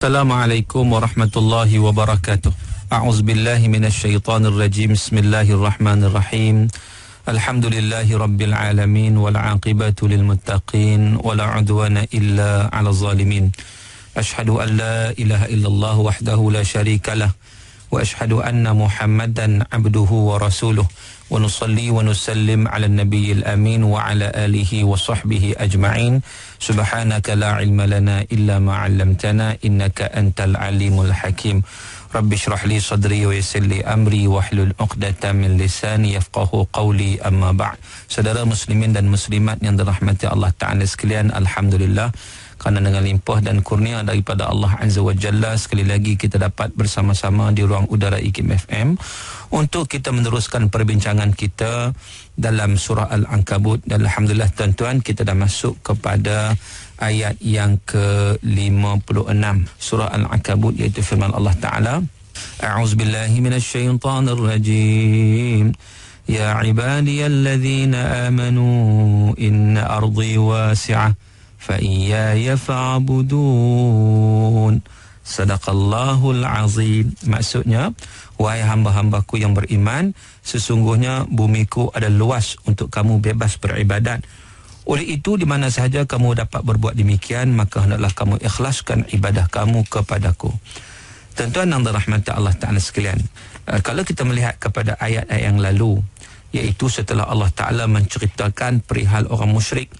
Assalamualaikum warahmatullahi wabarakatuh. A'udzu billahi minasyaitonir rajim. Bismillahirrahmanirrahim. Alhamdulillahi rabbil alamin wal 'aqibatu lil muttaqin wala 'udwana illa 'alal zalimin. Asyhadu an la ilaha illallah wahdahu la syarikalah wa asyhadu anna Muhammadan 'abduhu wa rasuluh. Wa nusalli wa nusallim 'ala an-nabiyil amin wa 'ala alihi wa sahbihi ajma'in. Subhanaka la ilma lana illa ma 'allamtana innaka antal alimul hakim. Rabbi shrah li sadri wa yassir li amri wahlul 'uqdatam min lisani yafqahu qawli, amma ba'd. Saudara muslimin dan muslimat yang dirahmati Allah Taala sekalian, alhamdulillah, kerana dengan limpah dan kurnia daripada Allah Azza wa Jalla, sekali lagi kita dapat bersama-sama di ruang udara IKIM FM untuk kita meneruskan perbincangan kita dalam surah Al-Ankabut. Dan alhamdulillah tuan-tuan, kita dah masuk kepada ayat yang ke-56 surah Al-Ankabut, iaitu firman Allah Ta'ala, A'udzubillahi minasyaitanir rajim. Ya ibadiyalladzina amanu inna ardi wasi'ah fa iyaya fa'budun. Sadaqallahul azim. Maksudnya, wahai hamba-hambaku yang beriman, sesungguhnya bumiku adalah luas untuk kamu bebas beribadat. Oleh itu, di mana sahaja kamu dapat berbuat demikian, maka hendaklah kamu ikhlaskan ibadah kamu kepadaku. Tuan-tuan yang dirahmati Allah Ta'ala sekalian, kalau kita melihat kepada ayat-ayat yang lalu, iaitu setelah Allah Ta'ala menceritakan perihal orang musyrik,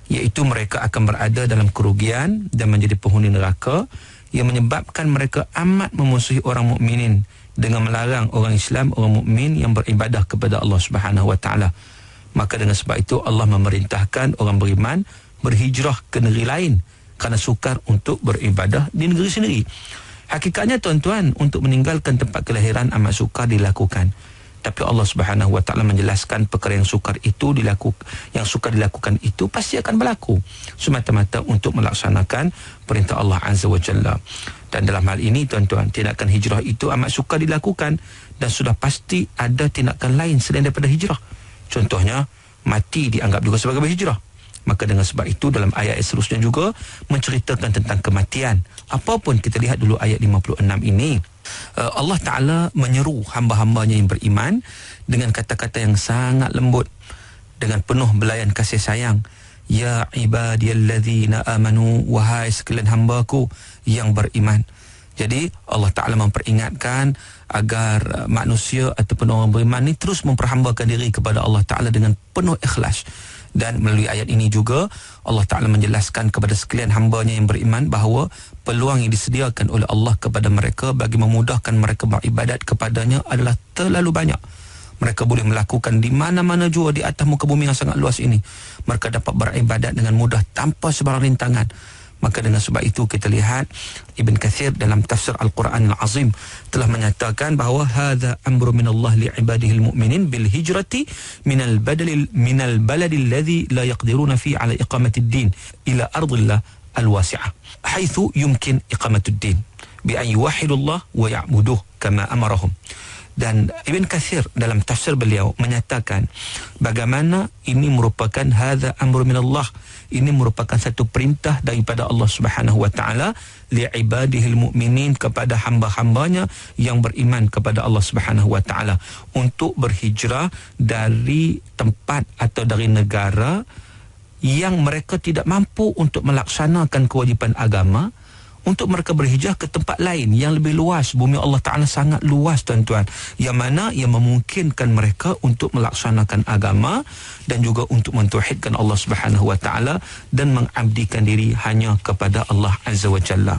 iaitu mereka akan berada dalam kerugian dan menjadi penghuni neraka, yang menyebabkan mereka amat memusuhi orang mukminin dengan melarang orang Islam, orang mukmin yang beribadah kepada Allah Subhanahu wa Ta'ala. Maka dengan sebab itu Allah memerintahkan orang beriman berhijrah ke negeri lain kerana sukar untuk beribadah di negeri sendiri. Hakikatnya tuan-tuan, untuk meninggalkan tempat kelahiran amat sukar dilakukan. Tapi Allah Subhanahu wa Ta'ala menjelaskan perkara yang sukar dilakukan itu pasti akan berlaku, semata-mata untuk melaksanakan perintah Allah Azza wa Jalla. Dan dalam hal ini tuan-tuan, tindakan hijrah itu amat sukar dilakukan, dan sudah pasti ada tindakan lain selain daripada hijrah. Contohnya, mati dianggap juga sebagai berhijrah. Maka dengan sebab itu dalam ayat seterusnya juga menceritakan tentang kematian. Apapun, kita lihat dulu ayat 56 ini. Allah Ta'ala menyeru hamba-hambanya yang beriman dengan kata-kata yang sangat lembut, dengan penuh belayan kasih sayang. Ya ibadiyalladzina amanu, wahai sekalian hambaku yang beriman. Jadi Allah Ta'ala memperingatkan agar manusia ataupun orang beriman ini terus memperhambakan diri kepada Allah Ta'ala dengan penuh ikhlas. Dan melalui ayat ini juga Allah Ta'ala menjelaskan kepada sekalian hambanya yang beriman bahawa peluang yang disediakan oleh Allah kepada mereka bagi memudahkan mereka beribadat kepadanya adalah terlalu banyak. Mereka boleh melakukan di mana-mana jua di atas muka bumi yang sangat luas ini. Mereka dapat beribadat dengan mudah tanpa sebarang rintangan. Maka dengan sebab itu kita lihat Ibn Kathir dalam tafsir Al-Quran Al-Azim telah menyatakan bahawa hadza amru minallah li'ibadihil mu'minin bil hijrati minal baladi alladhi la yaqdiruna fi ala iqamatid din ila ardillah al-wasi'ah haitsu yumkin iqamatud din bi an yuwahhidullah wa ya'buduh kama amarahum. Dan Ibn Kathir dalam tafsir beliau menyatakan bagaimana ini merupakan hadza amru minallah, ini merupakan satu perintah daripada Allah Subhanahu wa Ta'ala li'ibadihil mu'minin, kepada hamba-hambanya yang beriman kepada Allah Subhanahu wa Ta'ala, untuk berhijrah dari tempat atau dari negara yang mereka tidak mampu untuk melaksanakan kewajipan agama, untuk mereka berhijrah ke tempat lain yang lebih luas. Bumi Allah Ta'ala sangat luas tuan-tuan, yang mana yang memungkinkan mereka untuk melaksanakan agama dan juga untuk mentauhidkan Allah Subhanahu wa Ta'ala dan mengabdikan diri hanya kepada Allah Azza wa Jalla.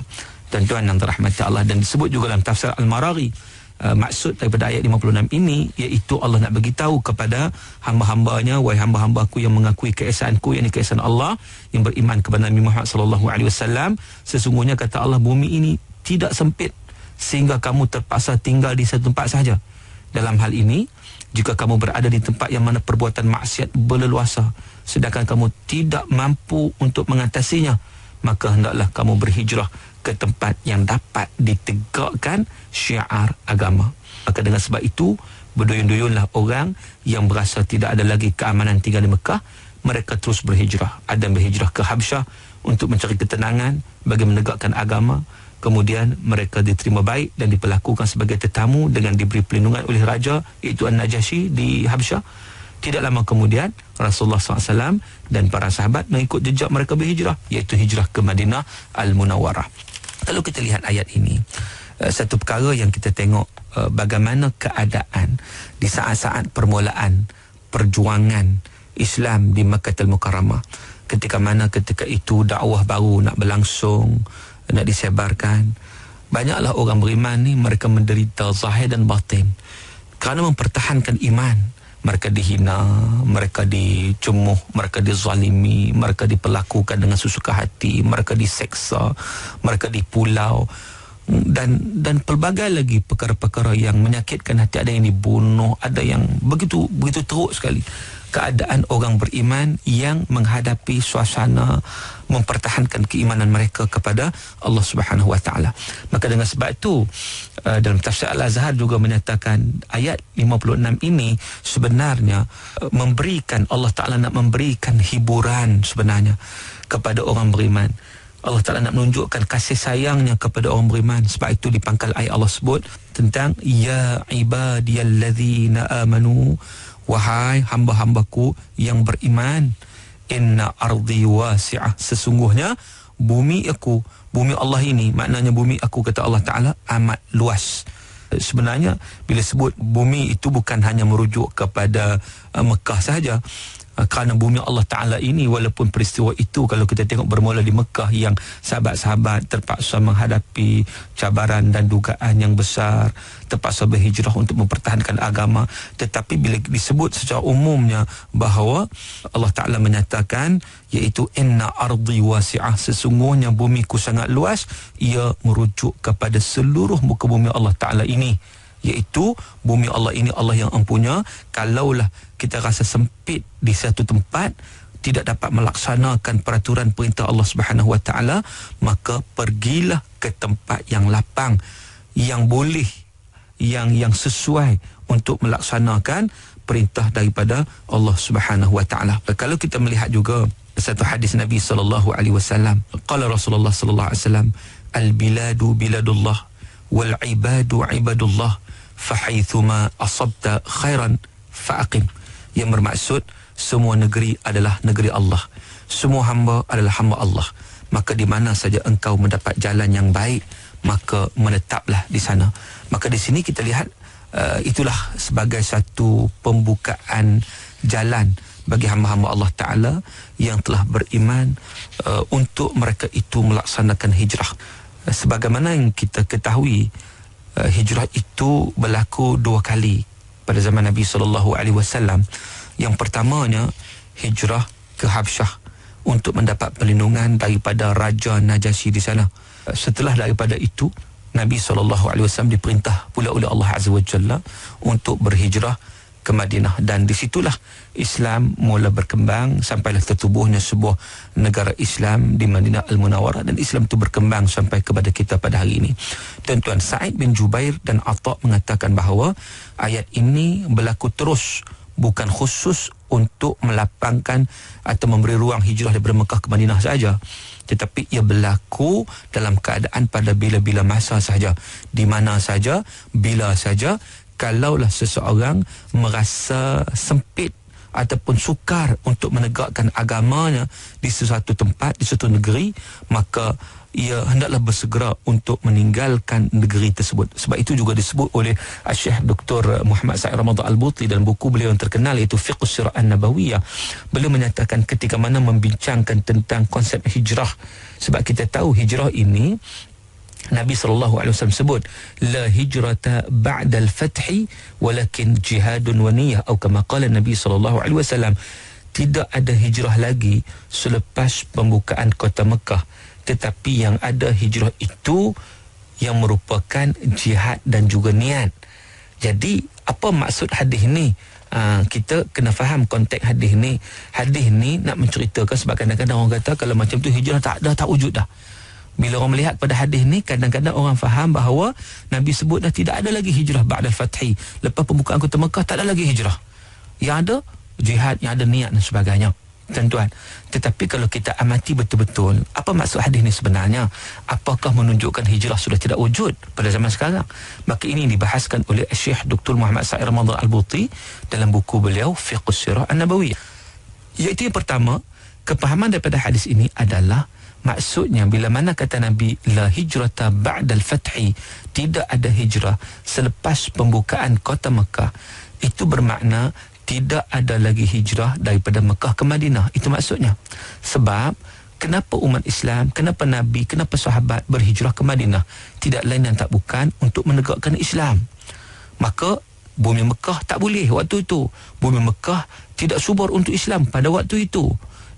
Tuan-tuan yang dirahmati Allah, dan disebut juga dalam tafsir Al-Maraghi, maksud daripada ayat 56 ini iaitu Allah nak beritahu kepada hamba-hambanya, wahai hamba-hambaku yang mengakui keesaanku, yakni keesaan Allah, yang beriman kepada Nabi Muhammad SAW, sesungguhnya kata Allah, bumi ini tidak sempit sehingga kamu terpaksa tinggal di satu tempat sahaja. Dalam hal ini, jika kamu berada di tempat yang mana perbuatan maksiat berleluasa sedangkan kamu tidak mampu untuk mengatasinya, maka hendaklah kamu berhijrah ke tempat yang dapat ditegakkan syiar agama. Maka dengan sebab itu, berduyun-duyunlah orang yang berasa tidak ada lagi keamanan tinggal di Mekah. Mereka terus berhijrah. Ada yang berhijrah ke Habsyah untuk mencari ketenangan bagi menegakkan agama. kemudian mereka diterima baik dan diperlakukan sebagai tetamu dengan diberi perlindungan oleh raja, iaitu An-Najasyi di Habsyah. Tidak lama kemudian Rasulullah SAW dan para sahabat mengikut jejak mereka berhijrah, iaitu hijrah ke Madinah Al-Munawwarah. Kalau kita lihat ayat ini, satu perkara yang kita tengok bagaimana keadaan di saat-saat permulaan perjuangan Islam di Makkah Al-Mukarramah. Ketika itu dakwah baru nak berlangsung, nak disebarkan, banyaklah orang beriman ni mereka menderita zahir dan batin kerana mempertahankan iman. Mereka dihina, mereka dicemuh, mereka dizalimi, mereka diperlakukan dengan sesuka hati, mereka diseksa, mereka dipulau, dan pelbagai lagi perkara-perkara yang menyakitkan hati. Ada yang dibunuh, ada yang begitu teruk sekali keadaan orang beriman yang menghadapi suasana mempertahankan keimanan mereka kepada Allah Subhanahu wa taala. Maka dengan sebab itu dalam tafsir Al-Azhar juga menyatakan ayat 56 ini sebenarnya memberikan, Allah Taala nak memberikan hiburan sebenarnya kepada orang beriman. Allah Ta'ala nak menunjukkan kasih sayangnya kepada orang beriman. Sebab itu di pangkal ayat Allah sebut tentang ya ibadiyalladzina amanu, wahai hamba-hambaku yang beriman, inna ardi wasi'ah, sesungguhnya bumi Allah ini, maknanya bumi aku, kata Allah Ta'ala, amat luas. Sebenarnya bila sebut bumi itu bukan hanya merujuk kepada Mekah sahaja, kerana bumi Allah Ta'ala ini, walaupun peristiwa itu kalau kita tengok bermula di Mekah yang sahabat-sahabat terpaksa menghadapi cabaran dan dugaan yang besar, terpaksa berhijrah untuk mempertahankan agama, tetapi bila disebut secara umumnya bahawa Allah Ta'ala menyatakan iaitu inna ardi wasi'ah, sesungguhnya bumiku sangat luas, ia merujuk kepada seluruh muka bumi Allah Ta'ala ini, iaitu bumi Allah ini Allah yang empunya. Kalaulah kita rasa sempit di satu tempat, tidak dapat melaksanakan peraturan perintah Allah Subhanahu wa taala, maka pergilah ke tempat yang lapang, yang boleh, yang sesuai untuk melaksanakan perintah daripada Allah Subhanahu wa taala. Kalau kita melihat juga satu hadis Nabi sallallahu alaihi wasallam, qala Rasulullah sallallahu alaihi wasallam, al-biladu biladullah wal ibadu ibadullah fahaithuma asabta khairan fa'aqim. Yang bermaksud semua negeri adalah negeri Allah, semua hamba adalah hamba Allah, maka di mana saja engkau mendapat jalan yang baik, maka menetaplah di sana. Maka di sini kita lihat itulah sebagai satu pembukaan jalan bagi hamba-hamba Allah Ta'ala yang telah beriman untuk mereka itu melaksanakan hijrah. Sebagaimana yang kita ketahui, hijrah itu berlaku 2 kali pada zaman Nabi SAW. Yang pertamanya hijrah ke Habsyah untuk mendapat perlindungan daripada Raja Najasyi di sana. Setelah daripada itu, Nabi SAW diperintah pula oleh Allah Azza wa Jalla untuk berhijrah ke Madinah, dan di situlah Islam mula berkembang sampailah tertubuhnya sebuah negara Islam di Madinah Al-Munawwarah, dan Islam itu berkembang sampai kepada kita pada hari ini. Tuan-tuan, Sa'id bin Jubair dan Atha mengatakan bahawa ayat ini berlaku terus, bukan khusus untuk melapangkan atau memberi ruang hijrah daripada Mekah ke Madinah saja, tetapi ia berlaku dalam keadaan pada bila-bila masa saja, di mana saja, bila saja. Kalaulah seseorang merasa sempit ataupun sukar untuk menegakkan agamanya di sesuatu tempat, di suatu negeri, maka ia hendaklah bersegera untuk meninggalkan negeri tersebut. Sebab itu juga disebut oleh Syekh Dr. Muhammad Sa'id Ramadan Al-Buti dalam buku beliau yang terkenal iaitu Fiqh Sirah An-Nabawiyah. Beliau menyatakan ketika mana membincangkan tentang konsep hijrah, sebab kita tahu hijrah ini Nabi SAW sebut la hijrata ba'dal fathi walakin jihadun wa niyyah, atau kama qala Nabi SAW, tidak ada hijrah lagi selepas pembukaan kota Mekah, tetapi yang ada hijrah itu yang merupakan jihad dan juga niat. Jadi apa maksud hadis ni? Kita kena faham konteks hadis ni. Hadis ni nak menceritakan, sebab kadang-kadang orang kata kalau macam tu hijrah tak wujud dah. Bila orang melihat pada hadis ni, kadang-kadang orang faham bahawa Nabi sebut dah tidak ada lagi hijrah ba'dal fathi. Lepas pembukaan kota Mekah tak ada lagi hijrah. Yang ada jihad, yang ada niat dan sebagainya. tuan-tuan. Tetapi kalau kita amati betul-betul, apa maksud hadis ni sebenarnya? Apakah menunjukkan hijrah sudah tidak wujud pada zaman sekarang? Maka ini dibahaskan oleh Syekh Dr. Muhammad Sa'id Ramadan Al-Buti dalam buku beliau Fiqhus Sirah An-Nabawiyah. Iaitu yang pertama, kepahaman daripada hadis ini adalah maksudnya bila mana kata Nabi la hijrata ba'dal fathi, tidak ada hijrah selepas pembukaan kota Mekah, itu bermakna tidak ada lagi hijrah daripada Mekah ke Madinah. Itu maksudnya. Sebab kenapa umat Islam, kenapa Nabi, kenapa sahabat berhijrah ke Madinah? Tidak lain dan tak bukan untuk menegakkan Islam. Maka bumi Mekah tak boleh waktu itu. Bumi Mekah tidak subur untuk Islam pada waktu itu.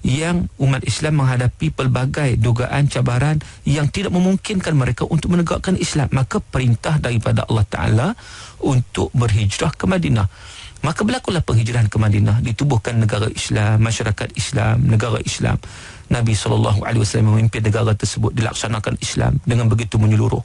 Yang umat Islam menghadapi pelbagai dugaan cabaran yang tidak memungkinkan mereka untuk menegakkan Islam. Maka perintah daripada Allah Ta'ala untuk berhijrah ke Madinah. Maka berlakulah penghijrahan ke Madinah, ditubuhkan negara Islam, masyarakat Islam, negara Islam. Nabi SAW memimpin negara tersebut, dilaksanakan Islam dengan begitu menyeluruh.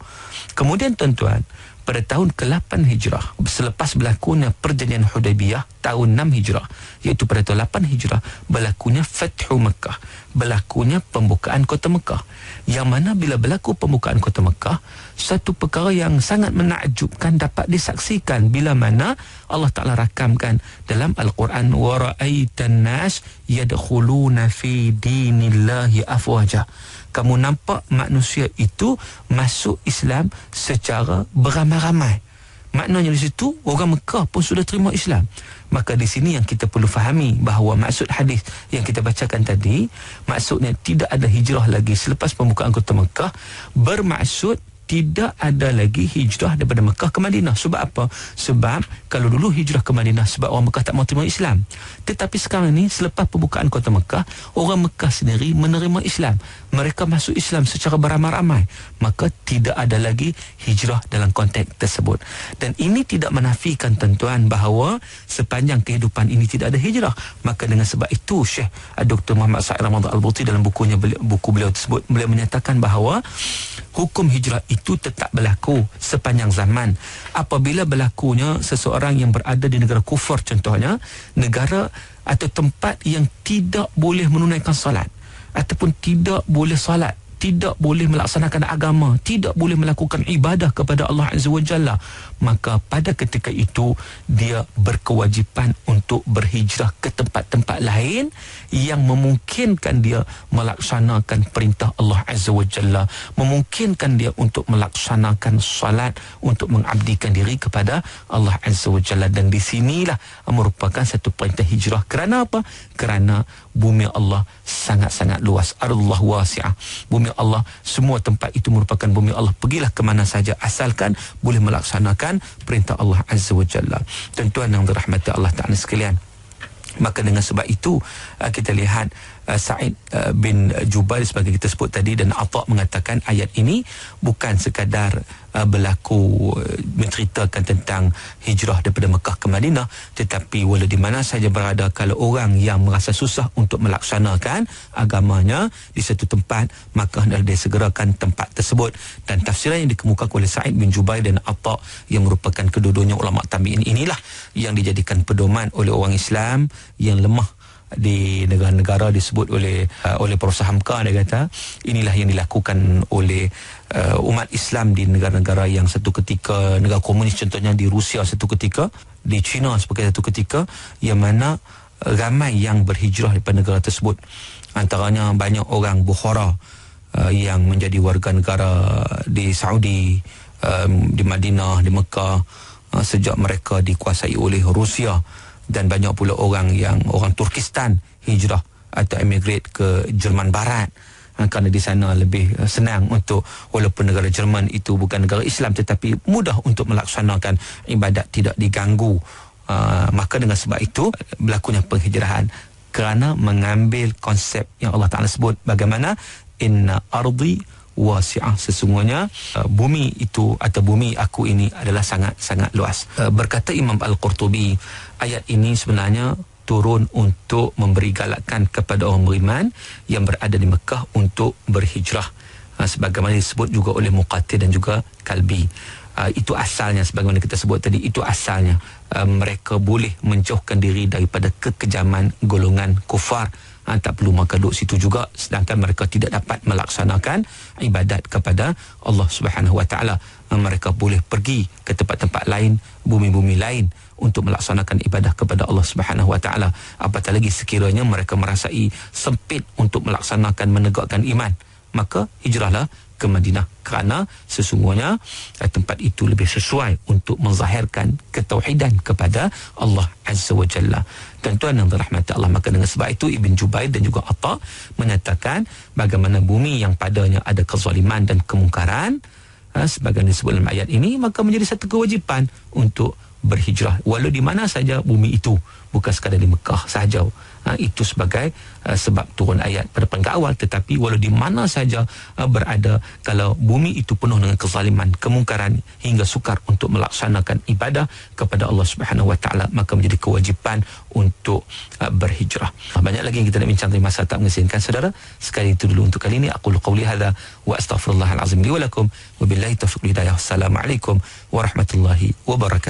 Kemudian tuan-tuan, pada tahun ke-8 Hijrah, selepas berlakunya perjanjian Hudaibiyah, tahun 6 Hijrah, iaitu pada tahun 8 Hijrah, berlakunya Fathu Mekah, berlakunya pembukaan kota Mekah. Yang mana bila berlaku pembukaan kota Mekah, satu perkara yang sangat menakjubkan dapat disaksikan bila mana Allah Ta'ala rakamkan dalam Al-Quran, wa ra'aitan nas yadkhuluna fi dinillahi afwaja. Kamu nampak manusia itu masuk Islam secara beramai-ramai. Maknanya di situ orang Mekah pun sudah terima Islam. Maka di sini yang kita perlu fahami bahawa maksud hadis yang kita bacakan tadi, maksudnya tidak ada hijrah lagi selepas pembukaan kota Mekah, bermaksud tidak ada lagi hijrah daripada Mekah ke Madinah. Sebab apa? Sebab kalau dulu hijrah ke Madinah sebab orang Mekah tak mahu terima Islam. Tetapi sekarang ni selepas pembukaan kota Mekah, orang Mekah sendiri menerima Islam. Mereka masuk Islam secara beramai-ramai. Maka tidak ada lagi hijrah dalam konteks tersebut. Dan ini tidak menafikan tuan-tuan bahawa sepanjang kehidupan ini tidak ada hijrah. Maka dengan sebab itu Syekh Dr. Muhammad Sa'id Ramadan Al-Buti dalam buku beliau tersebut, beliau menyatakan bahawa hukum hijrah itu tetap berlaku sepanjang zaman. Apabila berlakunya seseorang yang berada di negara kufur, contohnya negara atau tempat yang tidak boleh menunaikan salat, ataupun tidak boleh salat, tidak boleh melaksanakan agama, tidak boleh melakukan ibadah kepada Allah Azza wa Jalla, maka pada ketika itu dia berkewajipan untuk berhijrah ke tempat-tempat lain yang memungkinkan dia melaksanakan perintah Allah Azza wa Jalla, memungkinkan dia untuk melaksanakan salat, untuk mengabdikan diri kepada Allah Azza wa Jalla. Dan di sinilah merupakan satu perintah hijrah. Kerana apa? Kerana bumi Allah sangat-sangat luas. Ardullah wasi'ah. Bumi Allah, semua tempat itu merupakan bumi Allah. Pergilah ke mana saja asalkan boleh melaksanakan perintah Allah Azza wa Jalla. Tuan-tuan yang dirahmati Allah Ta'ala sekalian, maka dengan sebab itu kita lihat Sa'id bin Jubair sebagai kita sebut tadi, dan Atha mengatakan ayat ini bukan sekadar berlaku menceritakan tentang hijrah daripada Mekah ke Madinah, tetapi walau di mana saja berada, kalau orang yang merasa susah untuk melaksanakan agamanya di satu tempat, maka hendaklah dia segerakan tempat tersebut. Dan tafsiran yang dikemukakan oleh Sa'id bin Jubair dan Atha yang merupakan kedua-duanya ulama tabi'in, inilah yang dijadikan pedoman oleh orang Islam yang lemah di negara-negara disebut oleh Perusahaan Hamka. Dia kata inilah yang dilakukan oleh umat Islam di negara-negara yang satu ketika negara komunis, contohnya di Rusia satu ketika, di China sebagai satu ketika, yang mana ramai yang berhijrah daripada negara tersebut. Antaranya banyak orang Bukhara yang menjadi warga negara di Saudi, di Madinah, di Mekah, sejak mereka dikuasai oleh Rusia. Dan banyak pula orang Turkistan hijrah atau emigrate ke Jerman Barat, kerana di sana lebih senang untuk, walaupun negara Jerman itu bukan negara Islam, tetapi mudah untuk melaksanakan ibadat, tidak diganggu. Maka dengan sebab itu berlakunya penghijrahan kerana mengambil konsep yang Allah Ta'ala sebut, bagaimana inna ardi wasi'ah, sesungguhnya bumi itu atau bumi aku ini adalah sangat-sangat luas. Berkata Imam Al-Qurtubi, ayat ini sebenarnya turun untuk memberi galakan kepada orang beriman yang berada di Mekah untuk berhijrah, sebagaimana disebut juga oleh Muqatil dan juga Kalbi. Itu asalnya, sebagaimana kita sebut tadi, itu asalnya mereka boleh menjauhkan diri daripada kekejaman golongan kufar. tak perlu maka duduk situ juga, sedangkan mereka tidak dapat melaksanakan ibadat kepada Allah Subhanahu Wa Taala. Mereka boleh pergi ke tempat-tempat lain, bumi-bumi lain untuk melaksanakan ibadah kepada Allah Subhanahu Wa Taala. Apatah lagi sekiranya mereka merasai sempit untuk melaksanakan menegakkan iman, maka hijrahlah ke Madinah, kerana sesungguhnya tempat itu lebih sesuai untuk menzahirkan ketauhidan kepada Allah Azza wa Jalla. Tuan-tuan yang dirahmati Allah, maka dengan sebab itu Ibn Jubair dan juga Atta menyatakan bagaimana bumi yang padanya ada kezaliman dan kemungkaran, sebagaimana disebut dalam ayat ini, maka menjadi satu kewajipan untuk berhijrah walau di mana saja bumi itu, bukan sekadar di Mekah sahaja. Itu sebagai sebab turun ayat pada peringkat awal, tetapi walau di mana saja berada, kalau bumi itu penuh dengan kezaliman, kemungkaran hingga sukar untuk melaksanakan ibadah kepada Allah Subhanahu Wa Taala, maka menjadi kewajipan untuk berhijrah. Banyak lagi yang kita nak bincang, masa tak mengizinkan saudara. Sekali itu dulu untuk kali ini. Aku qauli hadza wa astaghfirullahal azim li wa lakum wa billahi taufiq hidayah. Assalamualaikum warahmatullahi wabarakatuh.